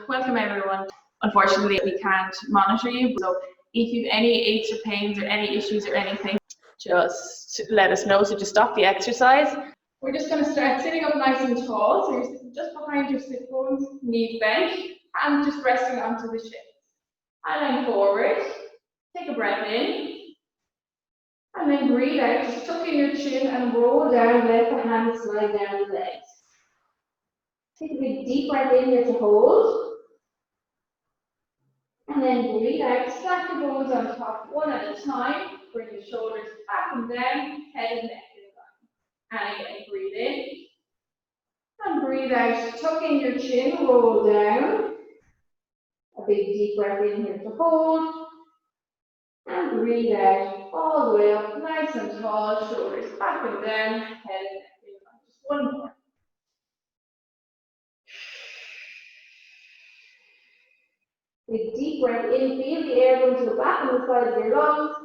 Welcome everyone. Unfortunately, we can't monitor you, so if you have any aches or pains or any issues or anything, just let us know. So just stop the exercise. We're just going to start sitting up nice and tall. So you're sitting just behind your sit bones, knees bent, and just resting onto the shins. And then forward. Take a breath in. And then breathe out. Just tuck in your chin and roll down. Let the hands slide down the legs. Take a big deep breath in here to hold. And then breathe out. Stack the bones on top one at a time. Bring the shoulders back and down. Head and neck in line. And again, breathe in. And breathe out. Tuck in your chin. Roll down. A big deep breath in here to hold. And breathe out. All the way up. Nice and tall. Shoulders back and down. Head and neck in line. Just one more. Big deep breath in, feel the air going to the back and the sides of your lungs.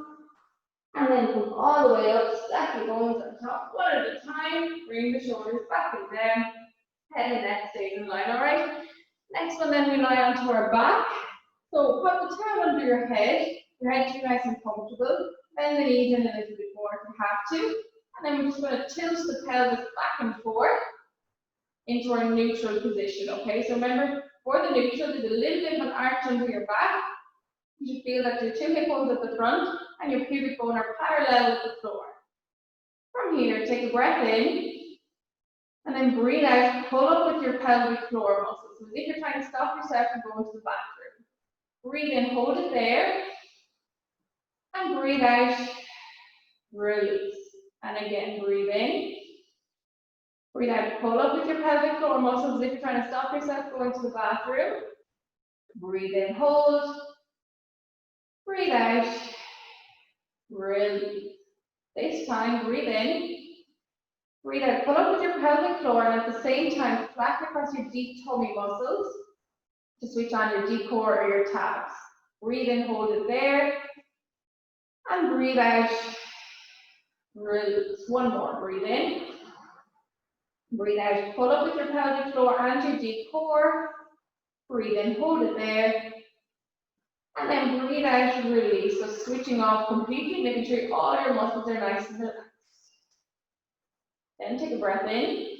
And then come all the way up, stack your bones on top, one at a time. Bring the shoulders back and down. Head and neck stays in line, alright? Next one, then we lie onto our back. So put the towel under your head should be nice and comfortable. Bend the knees in a little bit more if you have to. And then we're just going to tilt the pelvis back and forth into our neutral position, okay? So remember, for the neutral, there's a little bit of an arch under your back. You should feel that your two hip bones at the front and your pubic bone are parallel with the floor. From here, take a breath in, and then breathe out, pull up with your pelvic floor muscles. So as if you're trying to stop yourself from going to the bathroom. Breathe in, hold it there, and breathe out, release. And again, breathe in. Breathe out, pull up with your pelvic floor muscles as if you're trying to stop yourself going to the bathroom. Breathe in, hold. Breathe out, release. This time, breathe in. Breathe out, pull up with your pelvic floor, and at the same time, flatten across your deep tummy muscles to switch on your deep core or your tabs. Breathe in, hold it there. And breathe out, release. One more, breathe in. Breathe out, pull up with your pelvic floor and your deep core. Breathe in, hold it there. And then breathe out, release. So switching off completely, making sure all your muscles are nice and relaxed. Then take a breath in.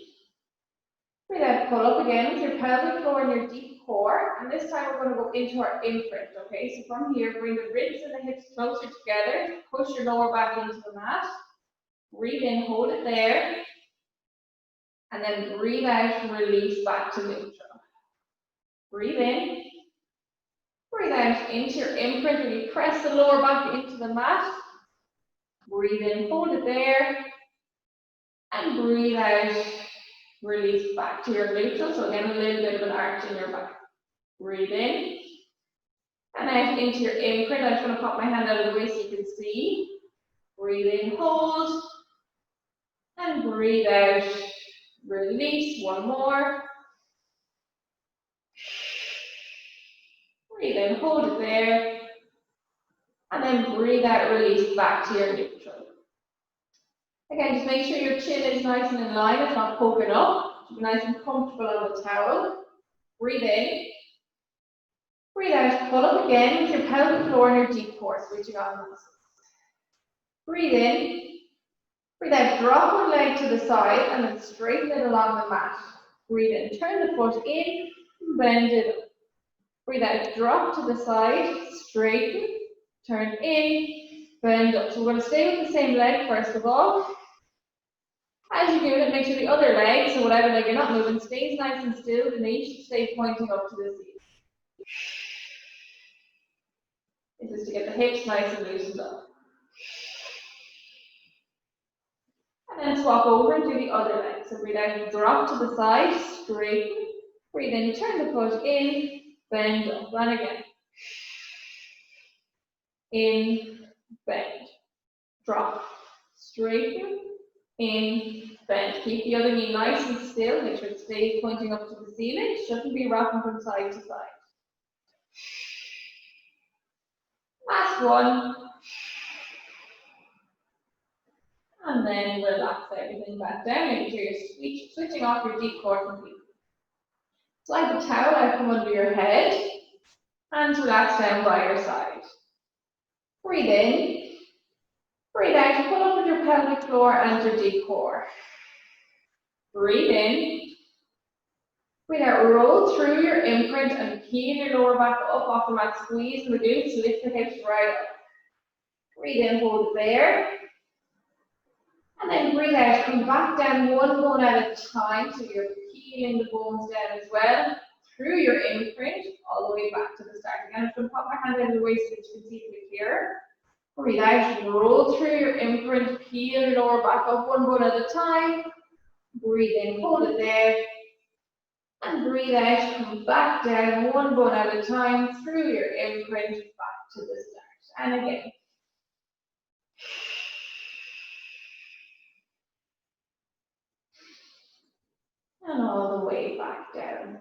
Breathe out, pull up again with your pelvic floor and your deep core. And this time we're going to go into our imprint, okay? So from here, bring the ribs and the hips closer together. Push your lower back into the mat. Breathe in, hold it there. And then breathe out, release back to neutral. Breathe in. Breathe out into your imprint. Really press the lower back into the mat. Breathe in, hold it there. And breathe out, release back to your neutral. So again, a little bit of an arch in your back. Breathe in. And out into your imprint. I'm just going to pop my hand out of the way so you can see. Breathe in, hold. And breathe out. Release, one more. Breathe in, hold it there. And then breathe out, release back to your neutral. Again, just make sure your chin is nice and in line, it's not poking up. Be nice and comfortable on the towel. Breathe in. Breathe out, pull up again with your pelvic floor and your deep core, switching on the muscles. Breathe in. Breathe out, drop one leg to the side and then straighten it along the mat. Breathe in, turn the foot in, bend it up. Breathe out, drop to the side, straighten, turn in, bend up. So we're going to stay with the same leg first of all. As you do it, make sure the other leg, so whatever leg you're not moving, stays nice and still. The knee should stay pointing up to the ceiling. This is to get the hips nice and loosened up. And then swap over and do the other leg. So breathe out, drop to the side, straighten. Breathe in, turn the foot in, bend up. And again. In, bend. Drop. Straighten. In, bend. Keep the other knee nice and still. Make sure it stays pointing up to the ceiling. Shouldn't be rocking from side to side. Last one. And then relax everything back down. Make sure you're switching off your deep core completely. Slide the towel out from under your head and relax down by your side. Breathe in, breathe out, pull up with your pelvic floor and your deep core. Breathe in, breathe out, roll through your imprint and keel your lower back up off the mat, squeeze the glutes, lift the hips right up. Breathe in, hold it there. And then breathe out, come back down one bone at a time, so you're peeling the bones down as well, through your imprint, all the way back to the start. Again, I'm going to pop my hand over the waist so you can see it clearer. Breathe out, roll through your imprint, peel your lower back up one bone at a time. Breathe in, hold it there. And breathe out, come back down one bone at a time, through your imprint, back to the start. And again. And all the way back down.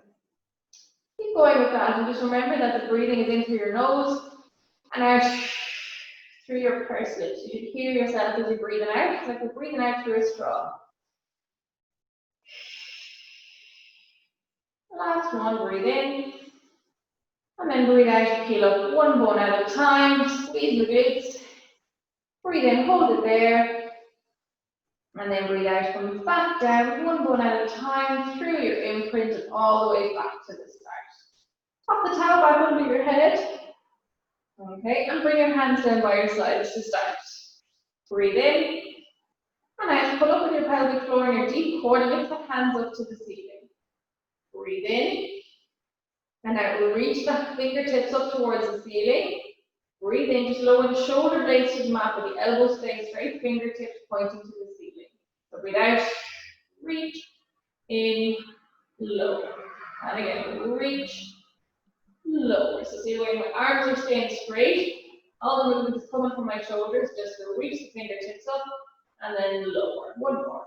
Keep going with that, and just remember that the breathing is in through your nose and out through your pursed lips. You should hear yourself as you're breathing out. It's like you're breathing out through a straw. Last one, breathe in. And then breathe out, peel up one bone at a time. Squeeze the glutes. Breathe in, hold it there. And then breathe out, come back down, one bone at a time, through your imprint and all the way back to the start. Pop the towel back under your head. Okay, and bring your hands down by your sides to start. Breathe in. And out, pull up with your pelvic floor and your deep core, lift the hands up to the ceiling. Breathe in. And out, we'll reach the fingertips up towards the ceiling. Breathe in, just lower the shoulder blades to the mat, with the elbows staying straight, fingertips pointing to the ceiling. So breathe out, reach, in, lower. And again, reach, lower. So see the way my arms are staying straight. All the movement is coming from my shoulders, just to reach the fingertips up, and then lower. One more.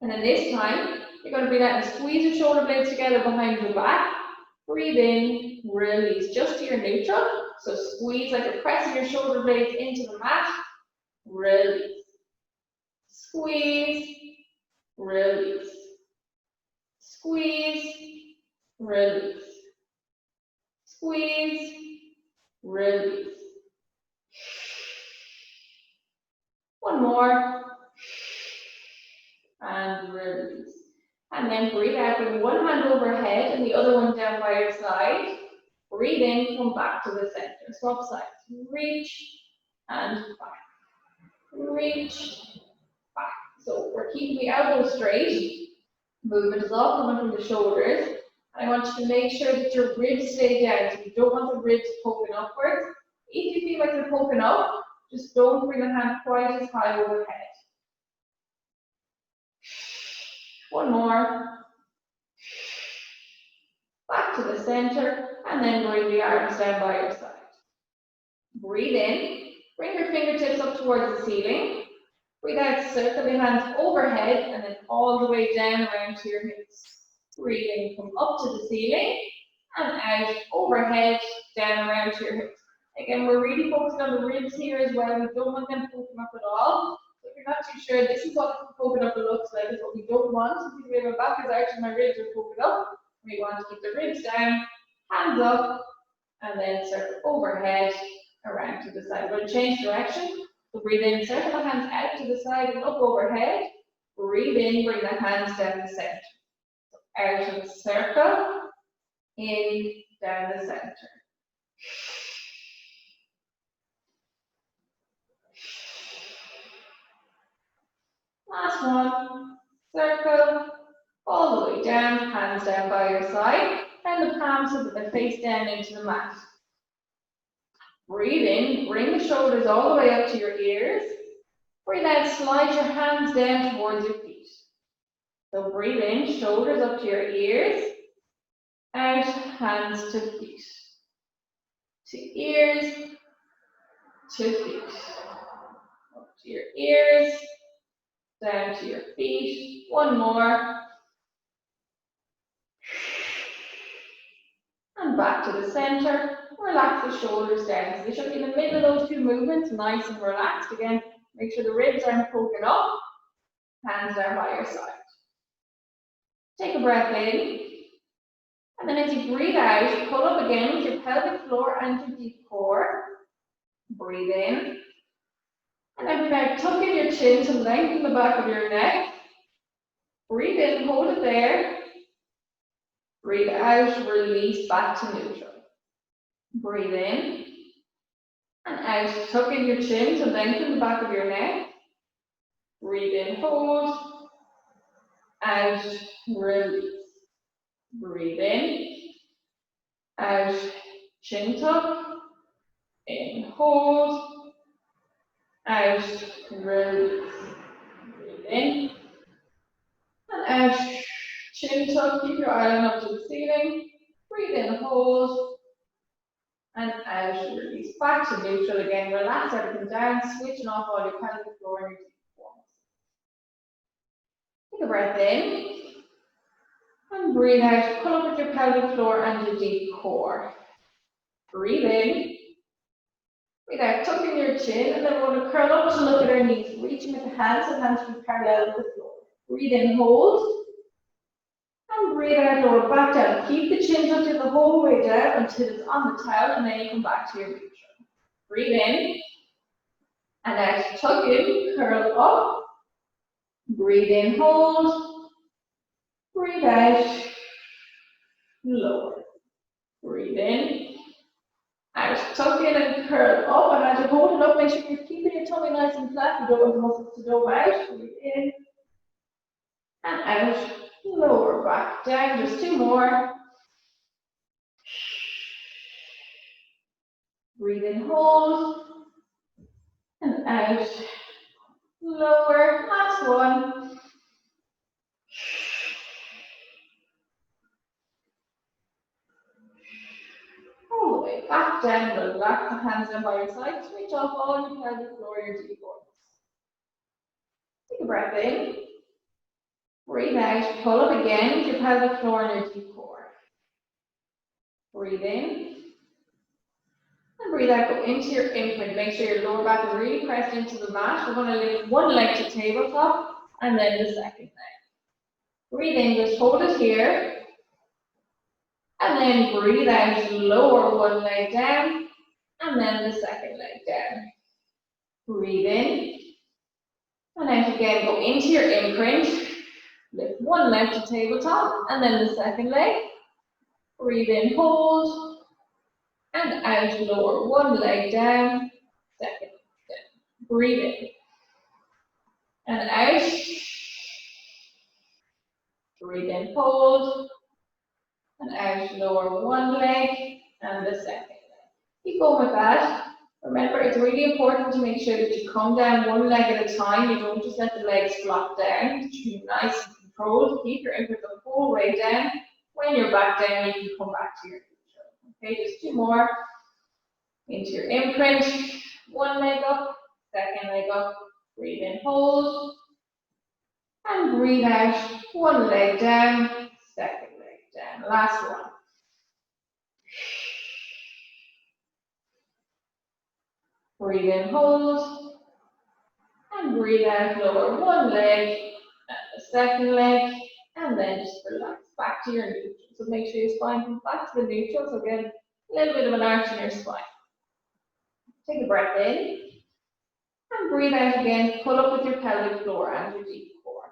And then this time, you're going to breathe out and squeeze your shoulder blades together behind your back. Breathe in, release, just to your neutral. So squeeze like you're pressing your shoulder blades into the mat. Release. Squeeze, release. Squeeze, release. Squeeze, release. One more. And release. And then breathe out with one hand overhead and the other one down by your side. Breathe in, come back to the center. Swap sides. Reach and back. Reach, back. So we're keeping the elbows straight. Movement is all coming from the shoulders. I want you to make sure that your ribs stay down. So you don't want the ribs poking upwards. If you feel like they're poking up, just don't bring the hand quite as high overhead. One more. Back to the center, and then bring the arms down by your side. Breathe in, bring your fingertips up towards the ceiling. Breathe out, circle the hands overhead, and then all the way down around to your hips. Breathe in, come up to the ceiling, and out, overhead, down around to your hips. Again, we're really focused on the ribs here as well. We don't want them poking up at all. So if you're not too sure, this is what poking up looks like. It's what we don't want. If we have a back is out and my ribs are poking up, we want to keep the ribs down, hands up, and then circle overhead around to the side. We're going to change direction. So breathe in, circle the hands out to the side and up overhead. Breathe in, bring the hands down the center. So out and circle, in, down the center. Last one, circle, all the way down, hands down by your side, and the palms so that they're face down into the mat. Breathe in, bring the shoulders all the way up to your ears. Breathe out, slide your hands down towards your feet. So breathe in, shoulders up to your ears, out, hands to feet. To ears, to feet. Up to your ears, down to your feet. One more. And back to the center. Relax the shoulders down. So they should be in the middle of those two movements, nice and relaxed. Again, make sure the ribs aren't poking up. Hands down by your side. Take a breath in. And then as you breathe out, pull up again with your pelvic floor and your deep core. Breathe in. And then breathe out, tuck in your chin to lengthen the back of your neck. Breathe in, hold it there. Breathe out, release back to neutral. Breathe in. And out, tuck in your chin to lengthen the back of your neck. Breathe in, hold. Out, release. Breathe in. Out, chin tuck. In, hold. Out, release. Breathe in. And out, chin tuck. Keep your eye up to the ceiling. Breathe in, hold. And out, release. Back to neutral again. Relax everything down, switching off all your pelvic floor and your deep core. Take a breath in. And breathe out. Pull up with your pelvic floor and your deep core. Breathe in. Breathe out. Tuck in your chin. And then we're going to curl up to look at our knees. Reaching with the hands and hands to be parallel with the floor. Breathe in, hold. And breathe out, lower back down. Keep the chin tucked in the whole way down until it's on the towel, and then you come back to your neutral. Breathe in. And out, tuck in, curl up. Breathe in, hold. Breathe out, lower. Breathe in. Out, tuck in and curl up. And as you hold it up, make sure you're keeping your tummy nice and flat. You don't want the muscles to dome out. Breathe in. And out, lower back down. Just two more. Breathe in, hold. And out, lower. Last one. All the way back down. Relax the hands down by your side. Switch off all your pelvic floor, your deep core. Take a breath in. Breathe out. Pull up again with your pelvic floor and your deep core. Breathe in. And breathe out. Go into your imprint. Make sure your lower back is really pressed into the mat. We're going to lift one leg to tabletop and then the second leg. Breathe in. Just hold it here. And then breathe out, lower one leg down, and then the second leg down. Breathe in, and out again, go into your imprint. Lift one leg to tabletop, and then the second leg. Breathe in, hold, and out, lower one leg down, second leg down. Breathe in, and out. Breathe in, hold, and out, lower one leg, and the second leg. Keep going with that. Remember, it's really important to make sure that you come down one leg at a time. You don't just let the legs flop down. You should be nice and controlled. Keep your imprint the whole way down. When you're back down, you can come back to your neutral. Okay, just two more. Into your imprint. One leg up, second leg up. Breathe in, hold. And breathe out. One leg down, second leg down. Last one. Breathe in, hold. And breathe out, lower one leg, and the second leg, and then just relax back to your neutral. So make sure your spine comes back to the neutral. So again, a little bit of an arch in your spine. Take a breath in. And breathe out again. Pull up with your pelvic floor and your deep core.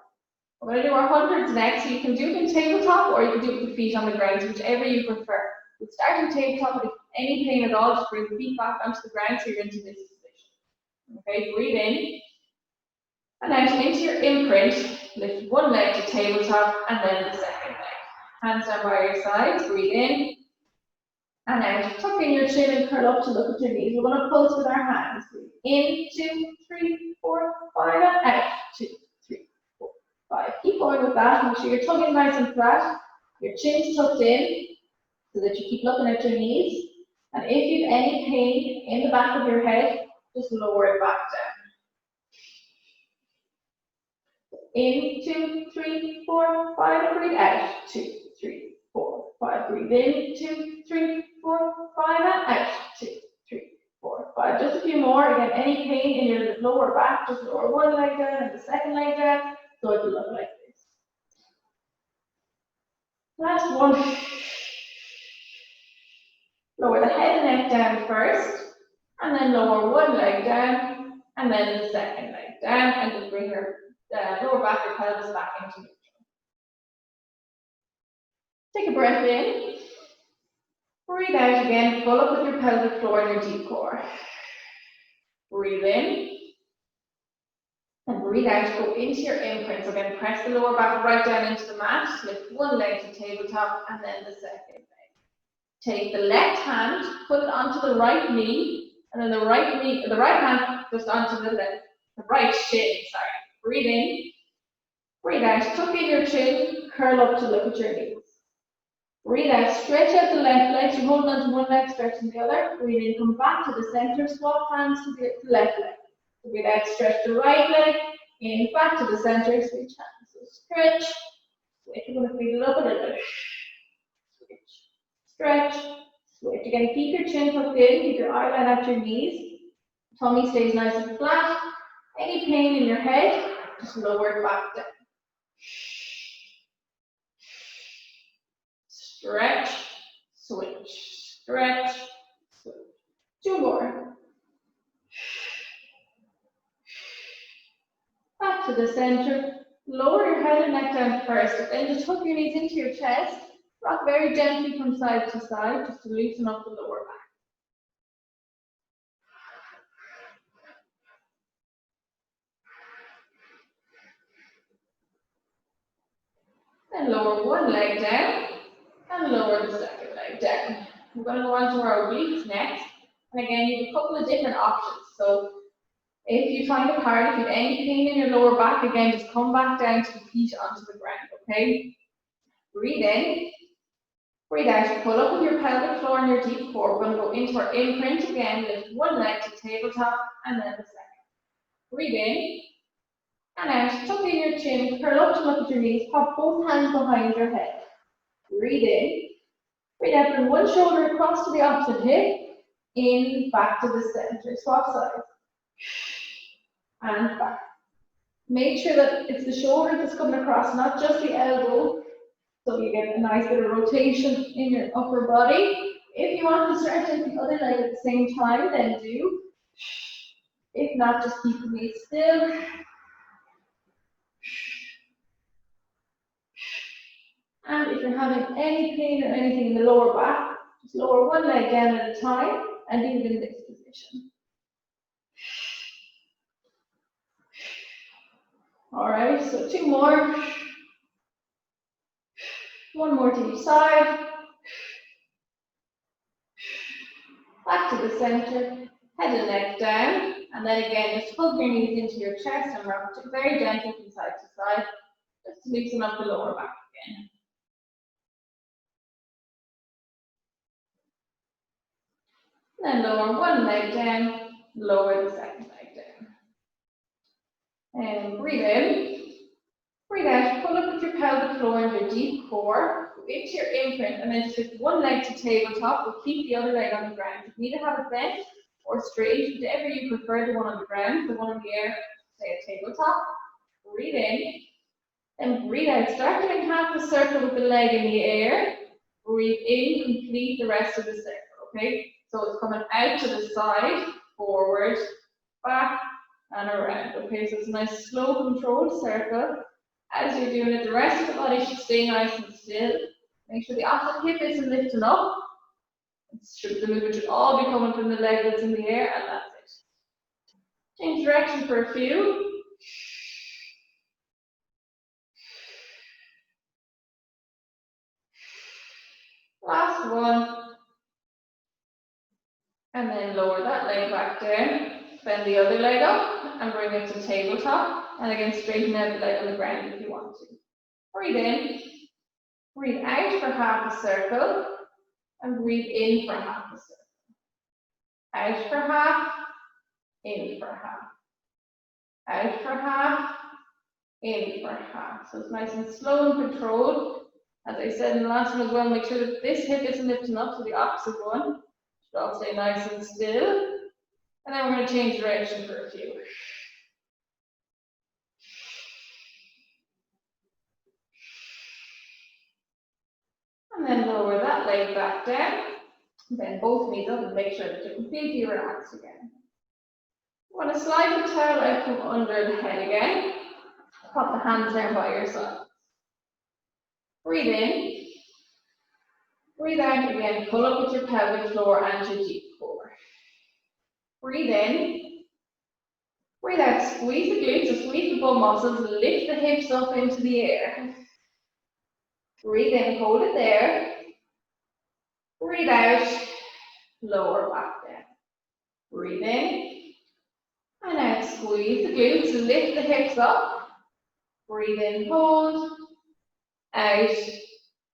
We're going to do our hundreds next. So you can do it in tabletop or you can do it with the feet on the ground, whichever you prefer. We'll start in tabletop, but if any pain at all, just bring the feet back onto the ground so you're into this position. Okay, breathe in. And out into your imprint. Lift one leg to tabletop and then the second leg. Hands down by your sides. Breathe in. And out. Tuck in your chin and curl up to look at your knees. We're going to pulse with our hands. Breathe in, 2, 3, 4, 5, and out. 2, 3, 4, 5. Keep going with that. Make sure your tongue is nice and flat. Your chin's tucked in so that you keep looking at your knees. And if you have any pain in the back of your head, just lower it back down. In, 2, 3, 4, 5, and breathe out. 2, 3, 4, 5. Breathe in, 2, 3, 4, 5, and out. 2, 3, 4, 5. Just a few more. Again, any pain in your lower back, just lower one leg down and the second leg down. So it will look like this. Last one. Lower the head and neck down first, and then lower one leg down, and then the second leg down, and just bring your lower back, your pelvis back into neutral. Take a breath in. Breathe out again, pull up with your pelvic floor and your deep core. Breathe in. And breathe out, go into your imprint. So again, press the lower back right down into the mat, lift one leg to tabletop, and then the second leg. Take the left hand, put it onto the right knee, and then the right hand just onto the right shin, sorry. Breathe in, breathe out, tuck in your chin, curl up to look at your knees. Breathe out, stretch out the left leg, so hold on to one leg, stretching the other. Breathe in, come back to the center, swap hands to the left leg. Breathe out, stretch the right leg, in, back to the center, switch hands. So stretch, switch, you're going to feel it up a little bit. Switch, stretch, switch. Again, keep your chin tucked in, keep your eye line at your knees. Tummy stays nice and flat. Any pain in your head, just lower it back down. Stretch, switch, stretch, switch. Two more. Back to the center. Lower your head and neck down first, then just hook your knees into your chest. Rock very gently from side to side, just to loosen up the lower back. Then lower one leg down, and lower the second leg down. We're going to go on to our obliques next. And again, you have a couple of different options. So if you find it hard, if you have any pain in your lower back, again, just come back down to the feet onto the ground, okay? Breathe in. Breathe out, pull up with your pelvic floor and your deep core. We're going to go into our imprint again, lift one leg to tabletop, and then the second. Breathe in, and out, tuck in your chin, curl up to look at your knees, pop both hands behind your head. Breathe in, breathe out, bring one shoulder across to the opposite hip, in, back to the center, swap sides, and back. Make sure that it's the shoulder that's coming across, not just the elbow, so you get a nice bit of rotation in your upper body. If you want to stretch out the other leg at the same time, then do. If not, just keep the knees still. And if you're having any pain or anything in the lower back, just lower one leg down at a time and leave it in this position. All right, so two more. One more to each side. Back to the center, head and neck down, and then again, just hug your knees into your chest and rock it very gently from side to side, just to loosen up the lower back again. Then lower one leg down, lower the second leg down. And breathe in, breathe out, pull up with your pelvic floor and your deep core, go into your imprint, and then just lift one leg to tabletop, but keep the other leg on the ground. You need to have it bent or straight, whatever you prefer, the one on the ground, the one in the air, say a tabletop. Breathe in, and breathe out. Start doing half a circle with the leg in the air. Breathe in, complete the rest of the circle, okay? So it's coming out to the side, forward, back, and around, okay? So it's a nice, slow, controlled circle. As you're doing it, the rest of the body should stay nice and still. Make sure the opposite hip isn't lifting up. The movement should all be coming from the leg that's in the air, and that's it. Change direction for a few. Last one. And then lower that leg back down. Bend the other leg up and bring it to tabletop. And again, straighten out the leg on the ground if you want to. Breathe in. Breathe out for half a circle. And breathe in for half a circle. Out for half. In for half. Out for half. In for half. So it's nice and slow and controlled. As I said in the last one as well, make sure that this hip isn't lifting up to the opposite one. Should all stay nice and still. And then we're going to change direction for a few. And then lower that leg back down. Bend both knees up and make sure that you're completely relaxed again. You want to slide the towel out from under the head again. Pop the hands down by your side. Breathe in. Breathe out again. Pull up with your pelvic floor and your deep core. Breathe in. Breathe out. Squeeze the glutes, so squeeze the bum muscles. Lift the hips up into the air. Breathe in. Hold it there. Breathe out. Lower back down. Breathe in. And out. Squeeze the glutes. Lift the hips up. Breathe in. Hold. Out.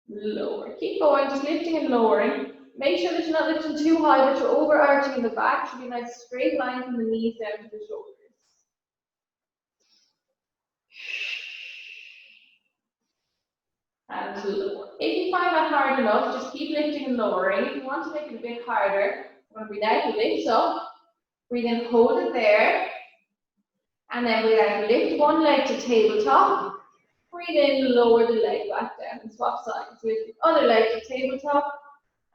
Lower. Keep going, just lifting and lowering. Make sure that you're not lifting too high, but you're overarching in the back. Should be a nice straight line from the knees down to the shoulders. And lower. If you find that hard enough, just keep lifting and lowering. If you want to make it a bit harder, we're going to breathe out, lift up. Breathe in, hold it there. And then breathe out, lift one leg to tabletop. Breathe in, lower the leg back down and swap sides. Lift the other leg to tabletop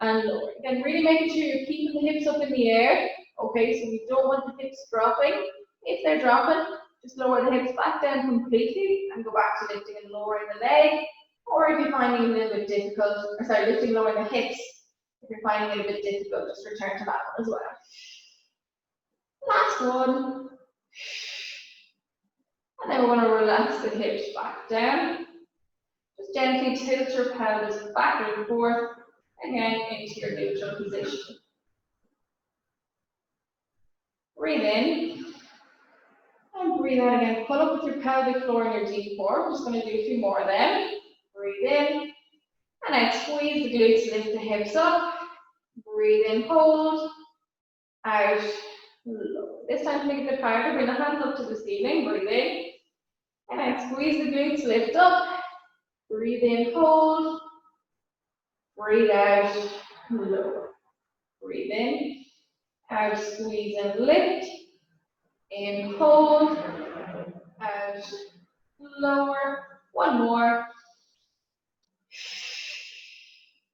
and lower. Again, really making sure you're keeping the hips up in the air. Okay, so we don't want the hips dropping. If they're dropping, just lower the hips back down completely and go back to lifting and lowering the leg. Or if you're finding it a little bit difficult, or sorry, lifting and lowering the hips, if you're finding it a bit difficult, just return to that one as well. Last one. And then we're going to relax the hips back down. Just gently tilt your pelvis back and forth, again into your neutral position. Breathe in. And breathe out again. Pull up with your pelvic floor and your deep core. We're just going to do a few more then. Breathe in. And out. Squeeze the glutes, lift the hips up. Breathe in, hold. Out. Lower. This time to make it a bit harder, bring the hands up to the ceiling. Breathe in. And out. Squeeze the glutes, lift up. Breathe in, hold. Breathe out, lower. Breathe in. Out, squeeze and lift. In, hold. Out, lower. One more.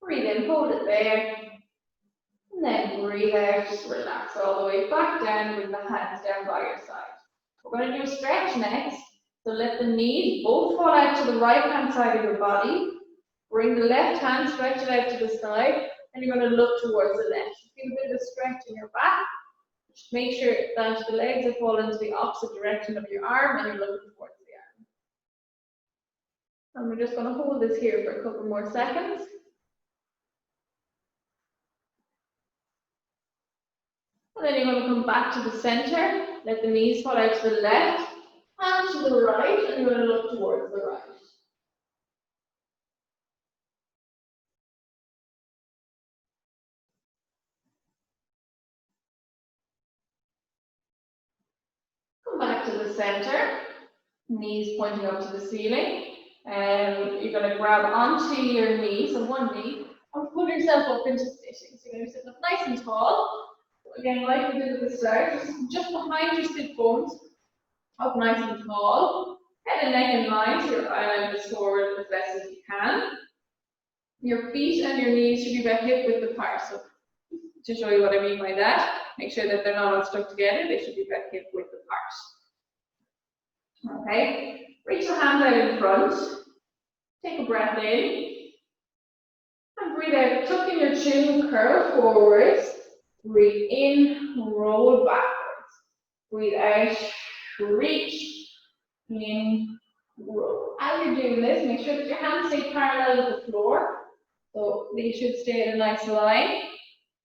Breathe in, hold it there. And then breathe out, just relax all the way back down, bring the hands down by your side. We're going to do a stretch next. So let the knees both fall out to the right hand side of your body. Bring the left hand, stretch it out to the side, and you're going to look towards the left. Feel a bit of a stretch in your back. Just make sure that the legs are falling to the opposite direction of your arm, and you're looking towards the arm. And we're just going to hold this here for a couple more seconds. And then you're going to come back to the center. Let the knees fall out to the left and to the right, and you're going to look towards the right. Come back to the center, knees pointing up to the ceiling, and you're going to grab onto your knee, so one knee, and pull yourself up into sitting. So you're going to sit up nice and tall. Again, like we did at the start, just behind your sit bones, up nice and tall. Head and neck in line, so your eye line is forward as best as you can. Your feet and your knees should be about hip width apart. So to show you what I mean by that, make sure that they're not all stuck together. They should be about hip width apart. Okay, reach your hands out in front. Take a breath in. And breathe out. Tuck in your chin, curl forwards. Breathe in, roll backwards. Breathe out, reach, in, roll. As you're doing this, make sure that your hands stay parallel with the floor. So they should stay in a nice line.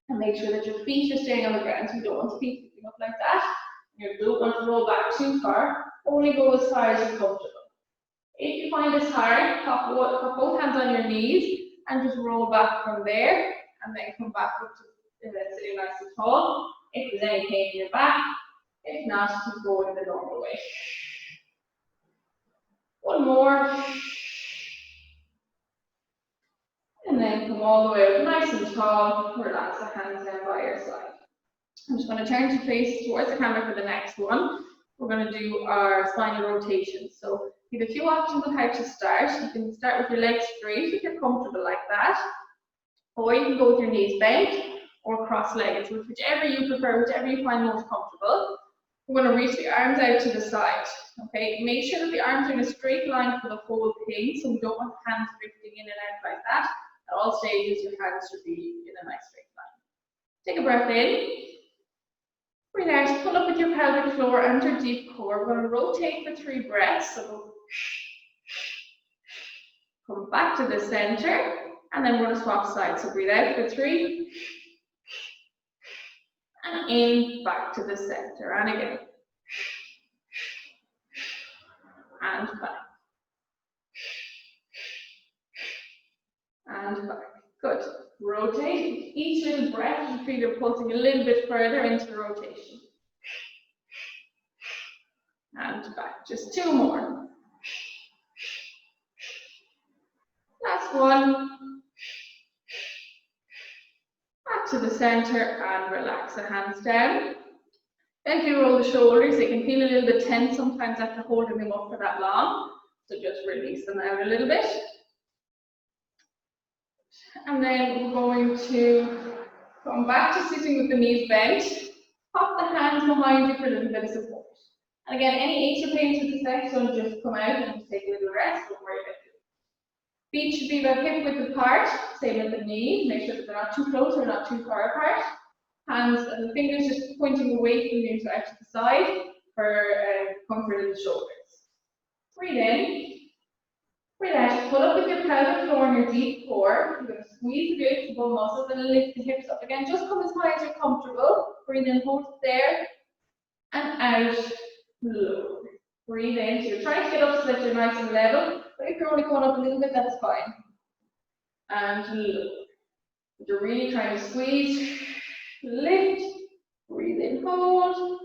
And make sure that your feet are staying on the ground. So you don't want to be sitting up like that. You don't want to roll back too far. Only go as far as you're comfortable. If you find this hard, pop both hands on your knees and just roll back from there. And then come back up to sitting nice and tall. If there's any pain in your back, if not, keep going the normal way. One more. And then come all the way up nice and tall. Relax the hands down by your side. I'm just going to turn to face towards the camera for the next one. We're going to do our spinal rotation. So you have a few options on how to start. You can start with your legs straight if you're comfortable like that. Or you can go with your knees bent or cross-legged, so whichever you prefer, whichever you find most comfortable. We're going to reach the arms out to the side. Okay, make sure that the arms are in a straight line for the whole thing, so we don't want hands drifting in and out like that. At all stages, your hands should be in a nice straight line. Take a breath in. Breathe out, pull up with your pelvic floor and your deep core. We're going to rotate for 3 breaths. So come back to the center, and then we're going to swap sides. So breathe out for 3, and in, back to the center, and again. And back. And back. Good. Rotate. Each little breath, you feel you're pulsing a little bit further into the rotation. And back. Just 2 more. Last one. Back to the center and relax the hands down. Gently roll the shoulders. They can feel a little bit tense sometimes after holding them up for that long. So just release them out a little bit. And then we're going to come back to sitting with the knees bent. Pop the hands behind you for a little bit of support. And again, any aches or pains with the section, just come out and just take a little rest. Don't worry about it. Feet should be about hip width apart. Same with the knees. Make sure that they're not too close or not too far apart. Hands and the fingers just pointing away from you to out to the side for comfort in the shoulders. Breathe in. Breathe out. Pull up with your pelvic floor and your deep core. You're going to squeeze the glutes, the bum muscles, and lift the hips up again. Just come as high as you're comfortable. Breathe in, hold it there, and out. Lower. Breathe in. So you're trying to get up so that you're nice and level. But if you're only going up a little bit, that's fine. And lower. But you're really trying to squeeze. Lift. Breathe in, hold.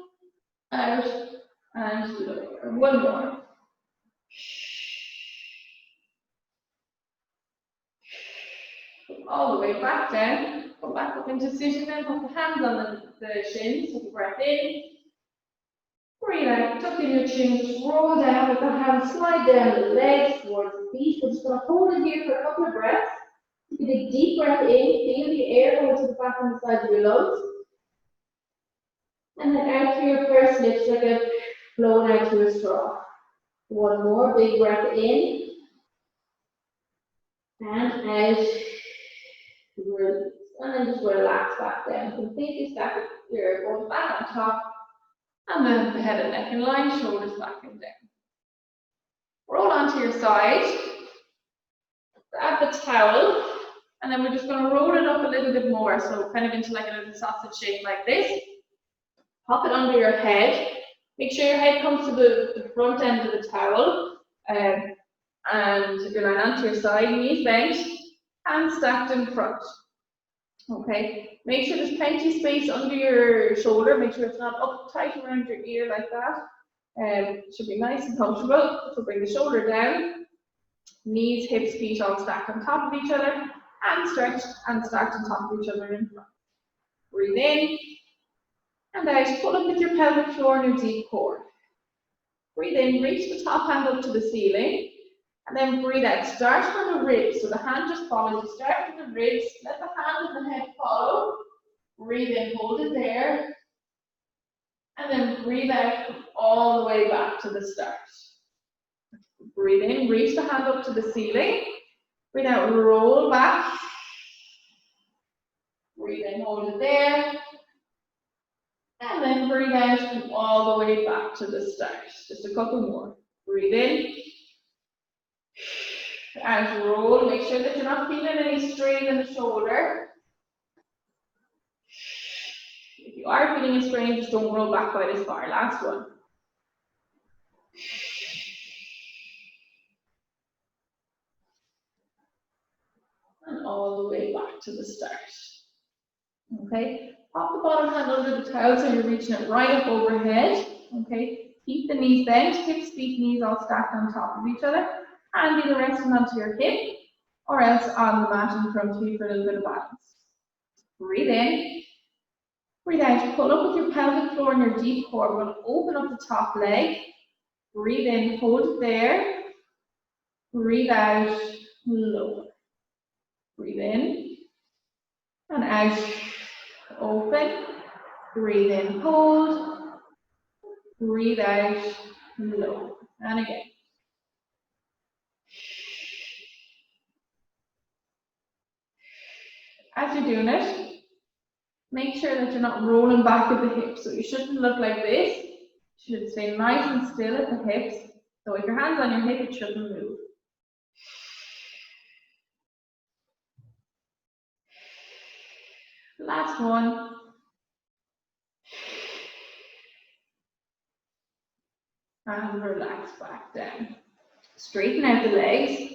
Out. And lower. One more. All the way back down, come back up into sitting then, put the hands on the shins, take a breath in, breathe out, tuck in your chin, just roll down with the hands, slide down the legs towards the feet. We're just going to hold it here for a couple of breaths. Take a deep breath in, feel the air go to the back and the side of your lungs. And then out through your first lips, like a blowing out through a straw. One more, big breath in, and out. Release, and then just relax back down. Completely stack it. You're going back on top, and then the head and neck in line, shoulders back and down. Roll onto your side, grab the towel, and then we're just going to roll it up a little bit more, so kind of into like a little sausage shape like this. Pop it under your head. Make sure your head comes to the front end of the towel, and you're lying onto your side, knees bent, hands stacked in front. Okay, make sure there's plenty of space under your shoulder. Make sure it's not up tight around your ear like that. It should be nice and comfortable. So bring the shoulder down, knees, hips, feet all stacked on top of each other, and stretched and stacked on top of each other in front. Breathe in and out. Pull up with your pelvic floor and your deep core. Breathe in, reach the top hand up to the ceiling. And then breathe out. Start from the ribs. So the hand just follows. You start from the ribs. Let the hand and the head follow. Breathe in, hold it there. And then breathe out all the way back to the start. Breathe in, reach the hand up to the ceiling. Breathe out, roll back. Breathe in, hold it there. And then breathe out all the way back to the start. Just a couple more. Breathe in. And roll. Make sure that you're not feeling any strain in the shoulder. If you are feeling a strain, just don't roll back quite as far. Last one. And all the way back to the start. Okay. Pop the bottom hand under the towel so you're reaching it right up overhead. Okay. Keep the knees bent, hips, feet, knees all stacked on top of each other. And either resting onto your hip or else on the mat in front of you for a little bit of balance. Breathe in. Breathe out. Pull up with your pelvic floor and your deep core. We're going to open up the top leg. Breathe in. Hold it there. Breathe out. Lower. Breathe in. and out, open, breathe in, hold, breathe out, lower, and again. As you're doing it, make sure that you're not rolling back at the hips. So you shouldn't look like this. You should stay nice and still at the hips. So if your hand's on your hip, it shouldn't move. Last one. And relax back down. Straighten out the legs.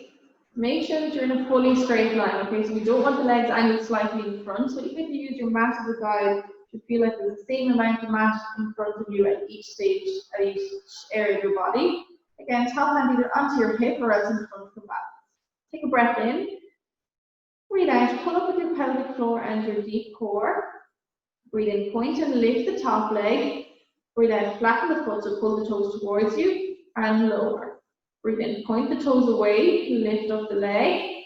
Make sure that you're in a fully straight line, okay? So you don't want the legs angled slightly in front. So even if you use your mat as a guide, you feel like there's the same amount of mat in front of you at each stage, at each area of your body. Again, top hand either onto your hip or else in front of the balance. Take a breath in. Breathe out, pull up with your pelvic floor and your deep core. Breathe in, point and lift the top leg. Breathe out, flatten the foot, so pull the toes towards you and lower. Breathe in, point the toes away, lift up the leg.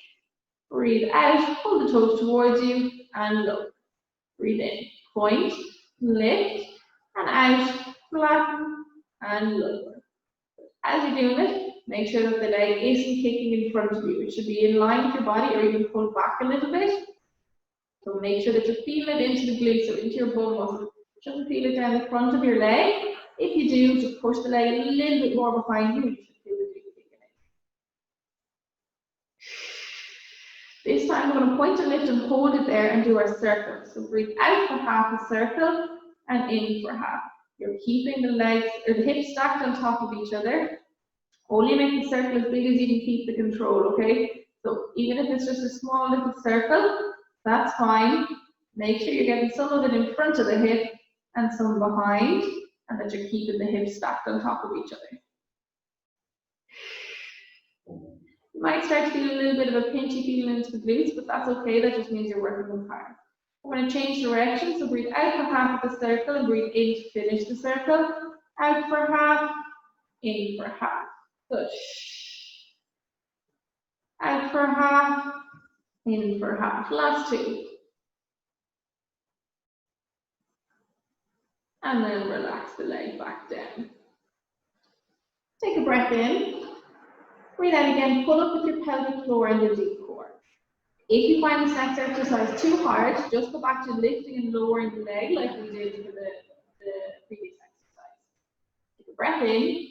Breathe out, pull the toes towards you and lower. Breathe in, point, lift, and out, flatten and lower. As you're doing it, make sure that the leg isn't kicking in front of you. It should be in line with your body or even pull back a little bit. So make sure that you're feeling it into the glutes or into your bum muscle. Shouldn't feel it down the front of your leg. If you do, just push the leg a little bit more behind you. You should feel the glute kicking in. This time we're going to point and lift and hold it there and do our circle. So breathe out for half a circle and in for half. You're keeping the legs or the hips stacked on top of each other. Only make the circle as big as you can keep the control, okay? So even if it's just a small little circle, that's fine. Make sure you're getting some of it in front of the hip and some behind, and that you're keeping the hips stacked on top of each other. You might start to feel a little bit of a pinchy feeling into the glutes, but that's okay. That just means you're working them hard. We're going to change direction, so breathe out for half of the circle and breathe in to finish the circle. Out for half, in for half. Good. Out for half, in for half. Last two. And then relax the leg back down. Take a breath in. Breathe out again. Pull up with your pelvic floor and your deep core. If you find this next exercise too hard, just go back to lifting and lowering the leg like we did for the previous exercise. Take a breath in.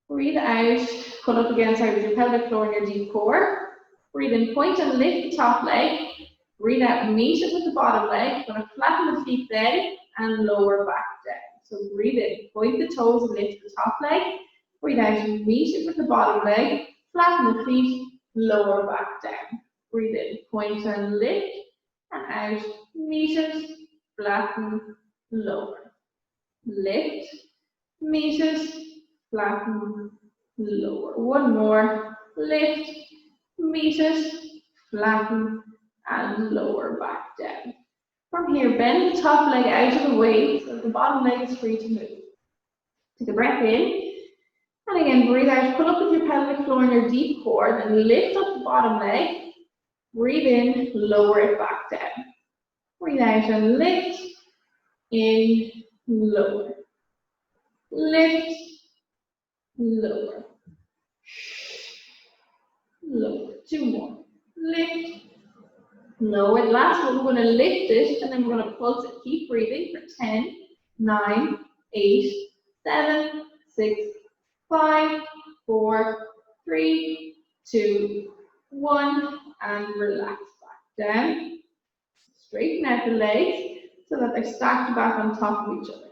Breathe out. Pull up again, with your pelvic floor and your deep core. Breathe in, point and lift the top leg. Breathe out, meet it with the bottom leg. Going to flatten the feet then and lower back down. So breathe in, point the toes and lift the top leg. Breathe out, meet it with the bottom leg. Flatten the feet, lower back down. Breathe in, point and lift, and out, meet it, flatten, lower. Lift, meet it, flatten, lower. One more. Lift, meet it, flatten, and lower back down. From here, bend the top leg out of the way so the bottom leg is free to move. Take a breath in. And again, breathe out. Pull up with your pelvic floor and your deep core. Then lift up the bottom leg. Breathe in, lower it back down. Breathe out and lift. In, lower. Lift, lower. Lower. Two more. Lift, lower. Last one, we're going to lift it and then we're going to pulse it. Keep breathing for 10, 9, 8, 7, 6, 5, 4, 3, 2, 1, and relax back down. Straighten out the legs so that they're stacked back on top of each other.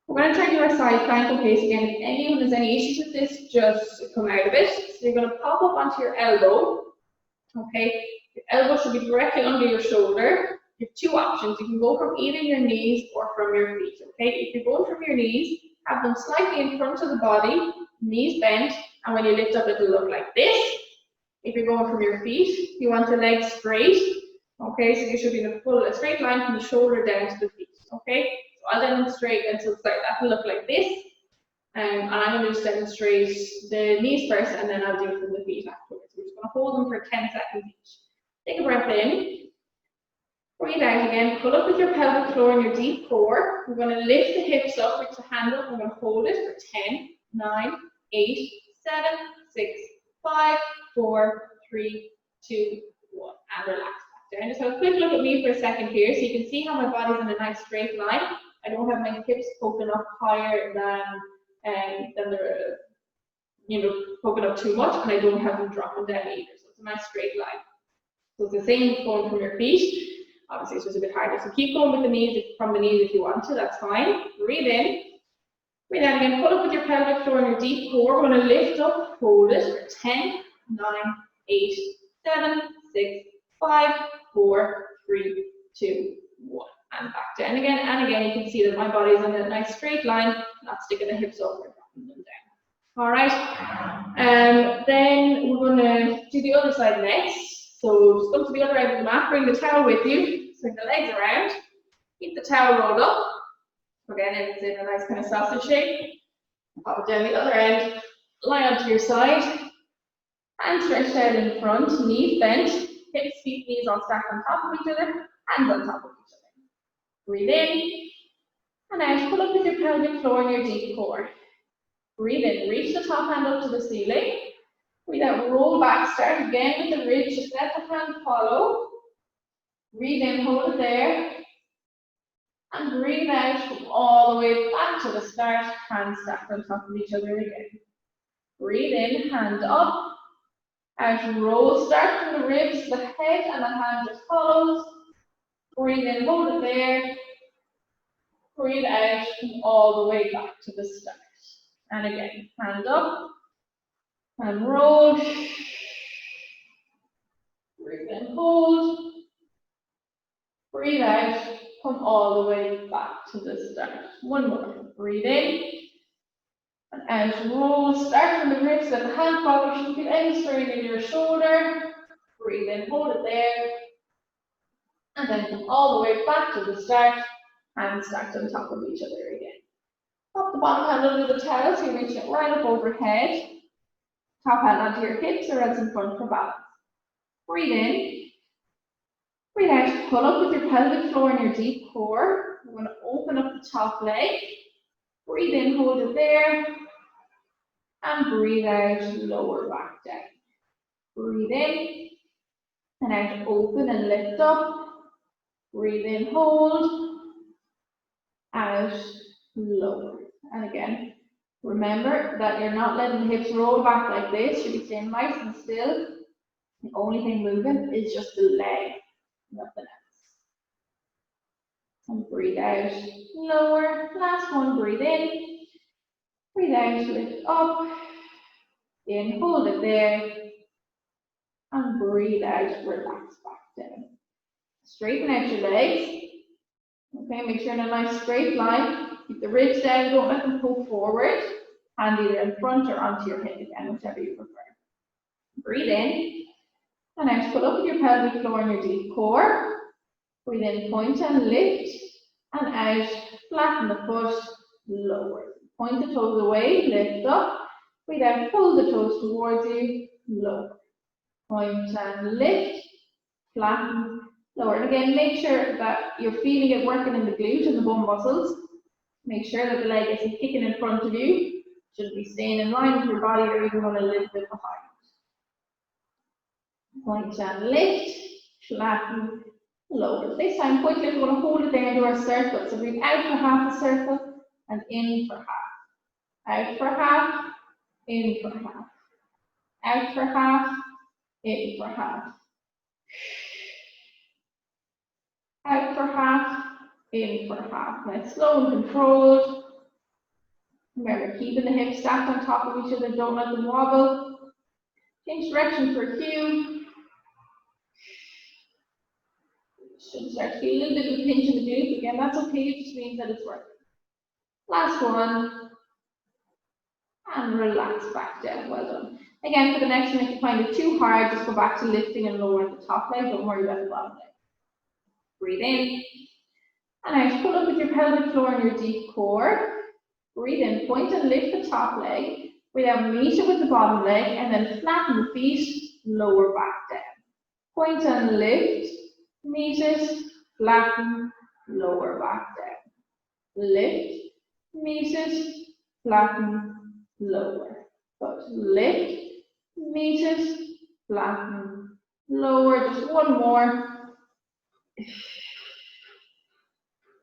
We're going to try to do our side plank. Okay, so again, if anyone has any issues with this, just come out of it. So you're going to pop up onto your elbow. Okay, your elbow should be directly under your shoulder. You have two options. You can go from either your knees or from your feet. Okay, if you're going from your knees, have them slightly in front of the body, knees bent, and when you lift up, it'll look like this. If you're going from your feet, you want the legs straight. Okay, so you should be in a straight line from the shoulder down to the feet. Okay, so I'll demonstrate until that will look like this. And I'm going to just demonstrate the knees first, and then I'll do it from the feet afterwards. We're just going to hold them for 10 seconds each. Take a breath in. Breathe out again, pull up with your pelvic floor and your deep core. We're going to lift the hips up with the hand up. We're going to hold it for 10, 9, 8, 7, 6, 5, 4, 3, 2, 1. And relax back down. Just have a quick look at me for a second here so you can see how my body's in a nice straight line. I don't have my hips poking up higher than they're, poking up too much, and I don't have them dropping down either. So it's a nice straight line. So it's the same going from your feet. Obviously, it's just a bit harder. So keep going with the knees, from the knees if you want to, that's fine. Breathe in. Breathe out again. Pull up with your pelvic floor and your deep core. We're going to lift up, hold it for 10, 9, 8, 7, 6, 5, 4, 3, 2, 1. And back down again. And again, you can see that my body's on a nice straight line, not sticking the hips up or dropping them down. All right. Then we're going to do the other side next. So just come to the other end of the mat, bring the towel with you, swing the legs around, keep the towel rolled up. Again, it's in a nice kind of sausage shape. Pop it down the other end, lie onto your side, hands stretched out in front, knees bent, hips, feet, knees all stacked on top of each other, hands on top of each other. Breathe in, and out, pull up with your pelvic floor and your deep core. Breathe in, reach the top hand up to the ceiling. Breathe out, roll back, start again with the ridge, just let the hand follow. Breathe in, hold it there. And breathe out, come all the way back to the start, hands stacked on top of each other again. Breathe in, hand up. Out, roll, start from the ribs, the head and the hand just follows. Breathe in, hold it there. Breathe out, come all the way back to the start. And again, hand up. And roll. Breathe in, hold. Breathe out. Come all the way back to the start. One more. Breathe in. And out. Roll. Start from the ribs. Let the hand follow. You shouldn't feel any strain in your shoulder. Breathe in. Hold it there. And then come all the way back to the start. Hands stacked on top of each other again. Pop the bottom hand under the towel so you reach it right up overhead. Top hand onto your hips or hands in front for balance. Breathe in. Breathe out. Pull up with your pelvic floor and your deep core. We're going to open up the top leg. Breathe in, hold it there. And breathe out, lower back down. Breathe in. And out, open and lift up. Breathe in, hold. Out, lower. And again, remember that you're not letting the hips roll back like this. You'll be staying nice and still. The only thing moving is just the leg, nothing else. And breathe out, lower. Last one, breathe in. Breathe out, lift up. In, hold it there. And breathe out, relax back down. Straighten out your legs. Okay, make sure you're in a nice straight line. Keep the ribs down, don't let them pull forward. Hand either in front or onto your hip again, whichever you prefer. Breathe in. And out, pull up with your pelvic floor and your deep core. Breathe in, point and lift. And out, flatten the foot, lower. Point the toes away, lift up. Breathe out, pull the toes towards you, lower. Point and lift, flatten, lower. And again, make sure that you're feeling it working in the glute and the bum muscles. Make sure that the leg isn't kicking in front of you. Should be staying in line with your body or even going a little bit behind. Point and lift, flatten, lower. This time, quickly, we're going to hold it there and do our circle. So breathe out for half a circle and in for half. Out for half, in for half. Out for half, in for half. Out for half, in for half. Nice, slow and controlled. Remember, keeping the hips stacked on top of each other, don't let them wobble. Change direction for a few. Should start to feel a little bit of a pinch in the glute. Again, that's okay, it just means that it's working. Last one. And relax back down, well done. Again, for the next one, if you find it too hard, just go back to lifting and lowering the top leg, don't worry about the bottom leg. Breathe in. And out, pull up with your pelvic floor and your deep core. Breathe in, point and lift the top leg. Breathe out, meet it with the bottom leg, and then flatten the feet, lower back down. Point and lift, meet it, flatten, lower back down. Lift, meet it, flatten, lower. Good. Lift, meet it, flatten, lower. Just one more.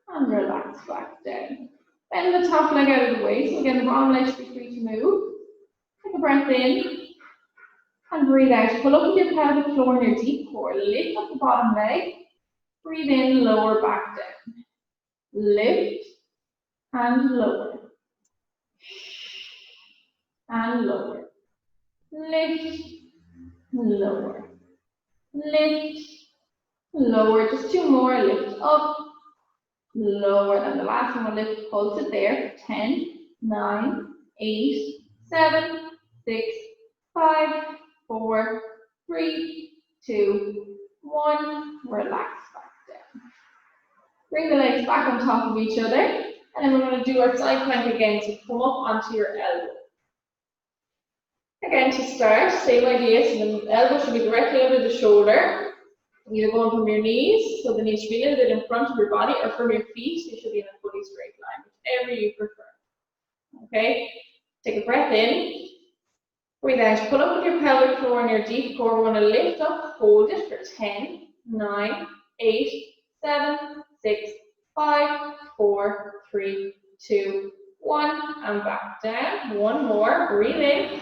And relax back down. Bend the top leg out of the way, so again the bottom leg should be free to move. Take a breath in and breathe out. Pull up with your pelvic floor and your deep core. Lift up the bottom leg. Breathe in, lower back down. Lift and lower. And lower. Lift, lower. Lift, lower. Just two more. Lift up, lower. And the last one will lift. Hold it there. 10, 9, 8, 7, 6, 5, 4, 3, 2, 1. Relax back down. Bring the legs back on top of each other. And then we're going to do our side plank again. So come up onto your elbow. Again, to start, same idea. So the elbow should be directly under the shoulder. Either going from your knees, so the knees should be a little bit in front of your body, or from your feet, so you should be in a fully straight line, whichever you prefer. Okay, take a breath in. Breathe out. Pull up with your pelvic floor and your deep core. We're going to lift up, hold it for 10, 9, 8, 7, 6, 5, 4, 3, 2, 1. And back down. One more. Breathe in.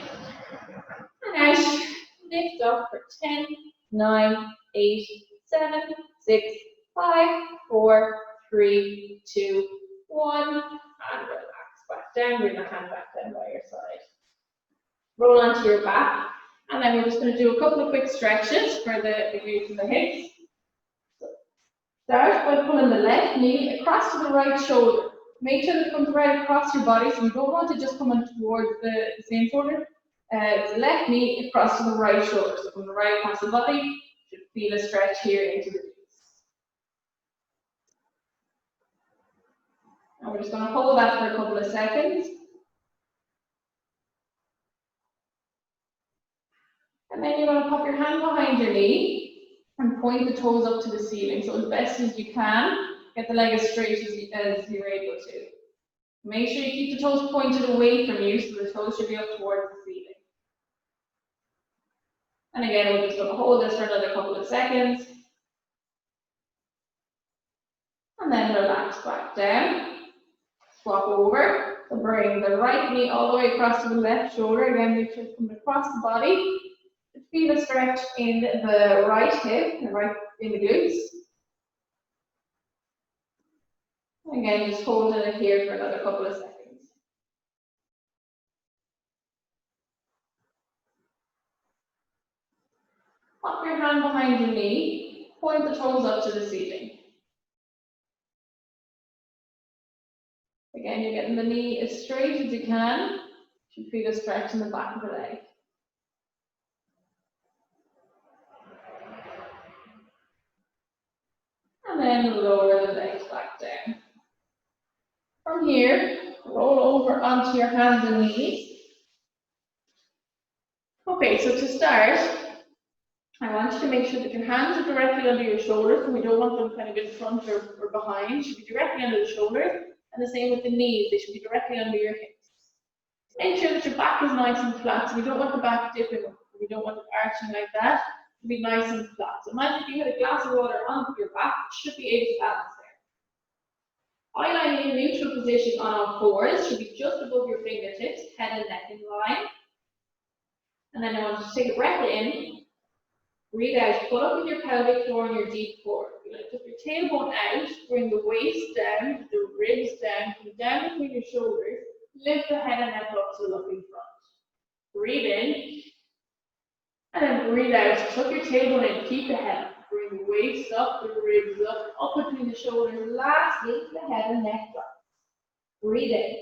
And out. Lift up for 10, 9, 8, 7, 6, 5, 4, 3, 2, 1. And relax back down. Bring the hand back down by your side. Roll onto your back, and then we're just going to do a couple of quick stretches for the glutes and the hips. So start by pulling the left knee across to the right shoulder. Make sure that it comes right across your body, so you don't want it just coming towards the same shoulder. The left knee across to the right shoulder, so from the right across the body, you should feel a stretch here into the glutes. And we're just going to hold that for a couple of seconds. And then you're going to pop your hand behind your knee and point the toes up to the ceiling. So as best as you can, get the leg as straight as you're able to. Make sure you keep the toes pointed away from you, so the toes should be up towards the ceiling. And again, we're just going to hold this for another couple of seconds. And then relax back down. Swap over. So bring the right knee all the way across to the left shoulder. Again, make sure it's coming across the body. Feel a stretch in the right hip and right in the glutes. Again, just holding it here for another couple of seconds. Pop your hand behind your knee, point the toes up to the ceiling. Again, you're getting the knee as straight as you can. You should feel a stretch in the back of the leg. And then lower the legs back down. From here, roll over onto your hands and knees. Okay, so to start, I want you to make sure that your hands are directly under your shoulders, and we don't want them kind of in front or behind. They should be directly under the shoulders, and the same with the knees. They should be directly under your hips. Make sure that your back is nice and flat, so we don't want the back dipping, we don't want it arching like that. It should be nice and flat. So imagine if you had a glass of water onto your back, you should be able to balance there. Eye line in neutral position on all fours should be just above your fingertips, head and neck in line. And then I want you to take a breath in, breathe out, pull up with your pelvic floor and your deep core. You're going to put your tailbone out, bring the waist down, the ribs down, come down between your shoulders, lift the head and neck up to look in front. Breathe in, and then breathe out. Tuck your tailbone in, keep the head up. Bring the waist up, the ribs up between the shoulders. Lastly, the head and neck up. Breathe in.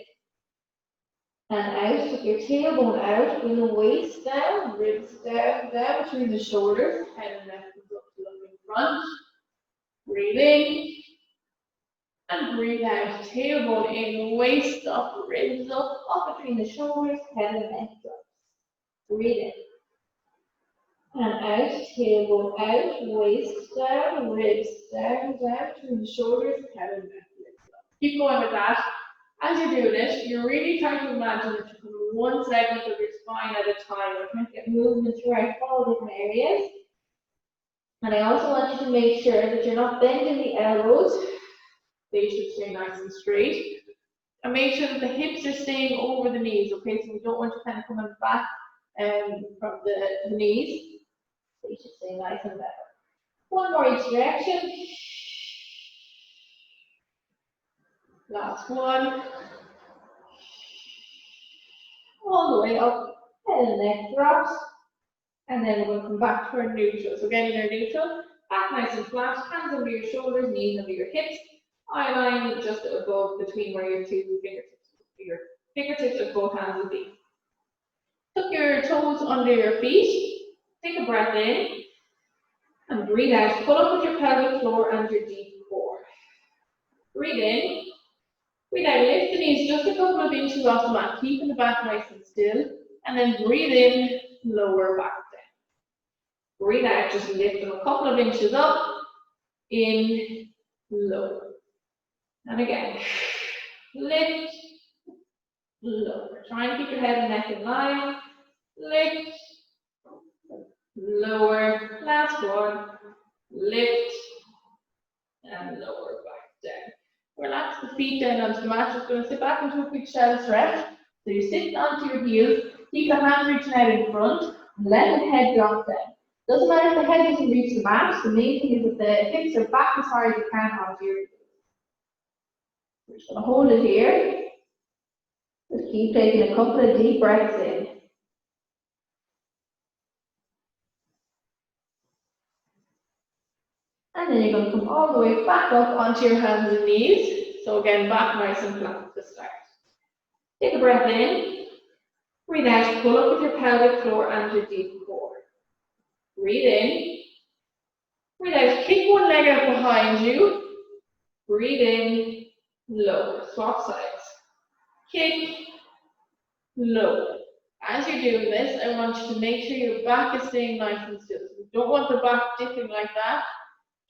And out, tuck your tailbone out, bring the waist down, ribs down, down between the shoulders, head and neck comes up to look in front. Breathe in, and breathe out. Tailbone in, waist up, ribs up between the shoulders, head and neck up. Breathe in. And out, tailbone out, waist down, ribs down, down, through the shoulders, head and neck. Keep going with that. As you're doing it, you're really trying to imagine that you're coming one segment of your spine at a time. You're trying to get movement throughout all different areas. And I also want you to make sure that you're not bending the elbows. They should stay nice and straight. And make sure that the hips are staying over the knees, okay? So we don't want you kind of coming back from the knees. They should stay nice and level. One more each direction. Last one. All the way up. Head and neck drops. And then we'll come back to our neutral. So again, in our neutral, back nice and flat, hands under your shoulders, knees under your hips. Eye line just above between where your two fingertips of both hands will be. Tuck your toes under your feet. Take a breath in. And breathe out. Pull up with your pelvic floor and your deep core. Breathe in. Breathe out. Lift the knees just a couple of inches off the mat. Keeping the back nice and still. And then breathe in. Lower back down. Breathe out. Just lift them a couple of inches up. In. Lower. And again. Lift. Lower. Try and keep your head and neck in line. Lift. Lower. Last one. Lift. And lower back down. Relax the feet down onto the mat. Just going to sit back into a quick shadow stretch. So you're sitting onto your heels. Keep the hands reaching out in front. And let the head drop down. Doesn't matter if the head doesn't reach the mat. The main thing is that the hips are back as far as you can onto your heels. We're just going to hold it here. Just keep taking a couple of deep breaths in. And then you're going to come all the way back up onto your hands and knees. So again, back nice and flat to start. Take a breath in. Breathe out. Pull up with your pelvic floor and your deep core. Breathe in. Breathe out. Kick one leg out behind you. Breathe in. Lower. Swap sides. Kick. Lower. As you're doing this, I want you to make sure your back is staying nice and still. So you don't want the back dipping like that.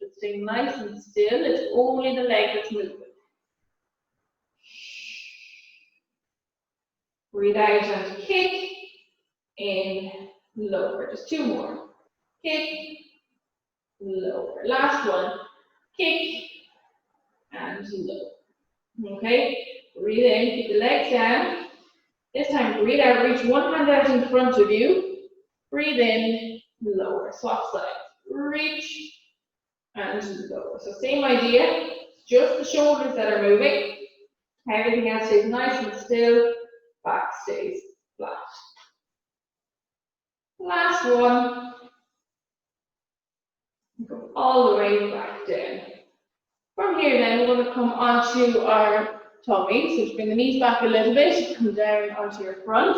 Just stay nice and still. It's only the leg that's moving. Breathe out and kick. In, lower. Just two more. Kick, lower. Last one. Kick and lower. Okay? Breathe in. Keep the legs down. This time, breathe out. Reach one hand out in front of you. Breathe in. Lower. Swap sides. Reach. And lower. So same idea, just the shoulders that are moving. Everything else stays nice and still. Back stays flat. Last one. Go all the way back down. From here then, we're going to come onto our tummy. So just bring the knees back a little bit. Come down onto your front.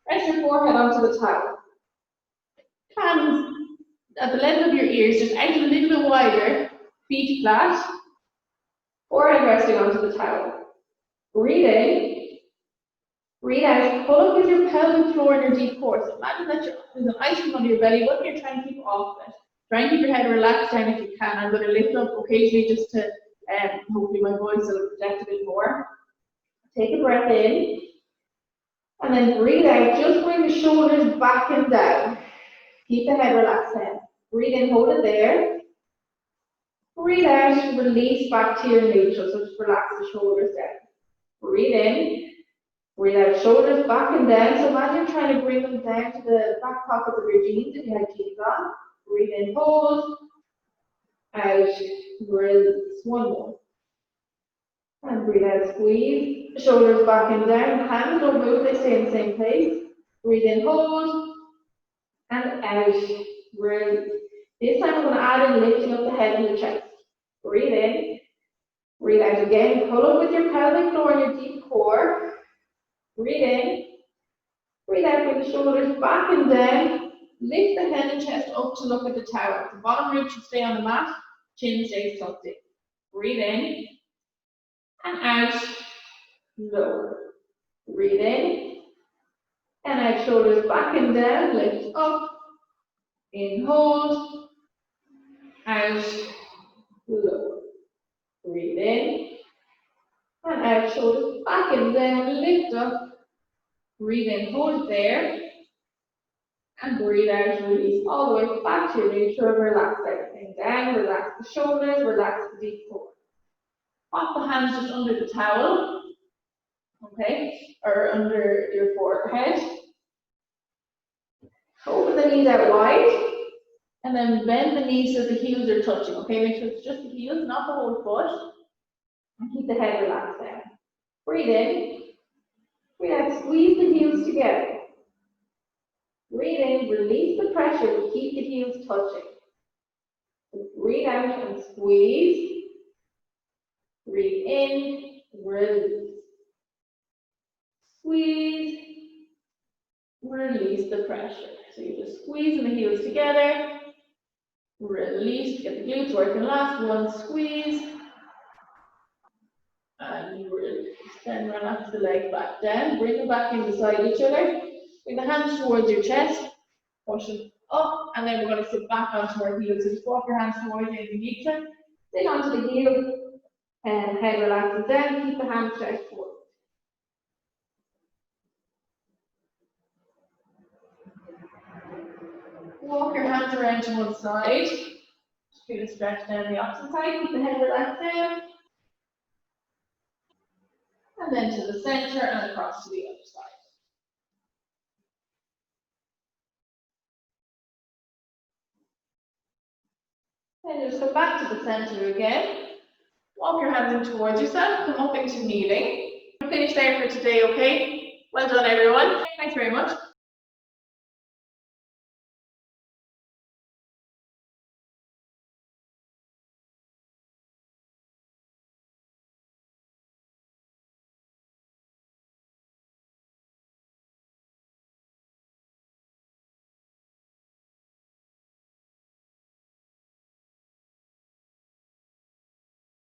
Rest your forehead onto the towel. Hands at the level of your ears, just out a little bit wider. Feet flat, forehead resting onto the towel. Breathe in, breathe out, pull up with your pelvic floor and your deep core. So imagine that there's an ice cream under your belly, what you're trying to keep off of it. Try and keep your head relaxed down if you can. I'm going to lift up occasionally just to, hopefully my voice will project a bit more. Take a breath in, and then breathe out, just bring the shoulders back and down. Keep the head relaxed then. Breathe in, hold it there. Breathe out, release back to your neutral, so just relax the shoulders down. Breathe in, breathe out, shoulders back and down. So imagine trying to bring them down to the back pockets of your jeans if you have jeans on. Breathe in, hold, out, release. One more. And breathe out, squeeze, shoulders back and down. Hands don't move, they stay in the same place. Breathe in, hold, and out, release. This time we're going to add in lifting up the head and the chest. Breathe in, breathe out again. Pull up with your pelvic floor and your deep core. Breathe in, breathe out, bring the shoulders back and down. Lift the head and chest up to look at the tower. The bottom rib should stay on the mat, chin stays tucked in. Breathe in, and out, lower. Breathe in, and out, shoulders back and down, lift up, In, hold, out, lower. Breathe in, and out, shoulders back and down, lift up. Breathe in, hold there, and breathe out, release all the way back to your neutral. Relax everything down, relax the shoulders, relax the deep core. Pop the hands just under the towel, okay, or under your forehead. Open the knees out wide, and then bend the knees so the heels are touching, okay? Make sure it's just the heels, not the whole foot. And keep the head relaxed down. Breathe in, breathe out, squeeze the heels together. Breathe in, release the pressure, but keep the heels touching. Breathe out and squeeze. Breathe in, release. Squeeze, release the pressure. So you're just squeezing the heels together. Release, get the glutes working. Last one, squeeze. And you release. Then relax the leg back down. Bring them back in beside each other. Bring the hands towards your chest. Push them up. And then we're going to sit back onto our heels. So just walk your hands towards you if you need to. Sit onto the heel. And head relaxes down. Keep the hands stretched forward. Walk your hands around to one side. Just feel a stretch down the opposite side. Keep the head relaxed down. And then to the center and across to the other side. Then just come back to the center again. Walk your hands in towards yourself. Come up into kneeling. We'll finish there for today, okay? Well done, everyone. Thanks very much.